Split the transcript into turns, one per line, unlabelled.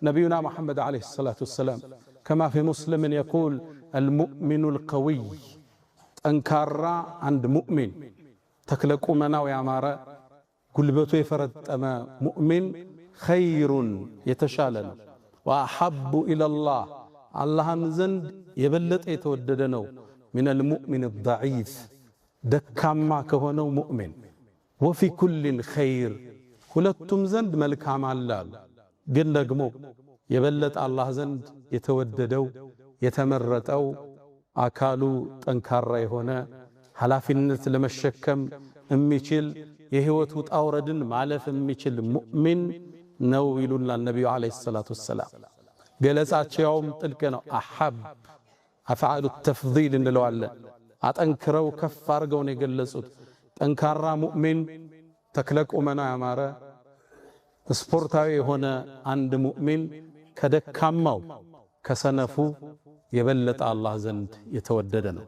نبينا محمد عليه الصلاة والسلام كما في مسلم يقول المؤمن القوي أنكارا عند مؤمن تكلكو منا ويعمارا قلبتو يفرد أما مؤمن خير يتشالن وأحب إلى الله الله زند يبلط يتوددنو من المؤمن الضعيف دكما كهونو مؤمن وفي كل خير ሁለቱም ዘንድ መልካም አላል ግን ደግሞ የበለጠ አላህ ዘንድ የተወደደው የተመረጠው አካሉ ጠንካራ የሆነ ኃላፊነት ለመሸከም የሚችል የህይወቱ ጣውረድን ማለፍ የሚችል ሙእሚን ነው ይሉናል ነብዩ አለይሂ ሰላቱ ወሰለም ገለጻቸውም ጥልቅ ነው አሐብ አፍዓሉ ተፍዲል እንለዋለን አጠንክረው ከፍ አድርገው ነው የገለጹት ጠንካራ ሙእሚን ተክለቁ መና ያማረ ስፖርታዊ የሆነ አንድ ሙእሚን ከደካማው ከሰነፉ የበለጠ አላህ ዘንድ የተወደደ ነው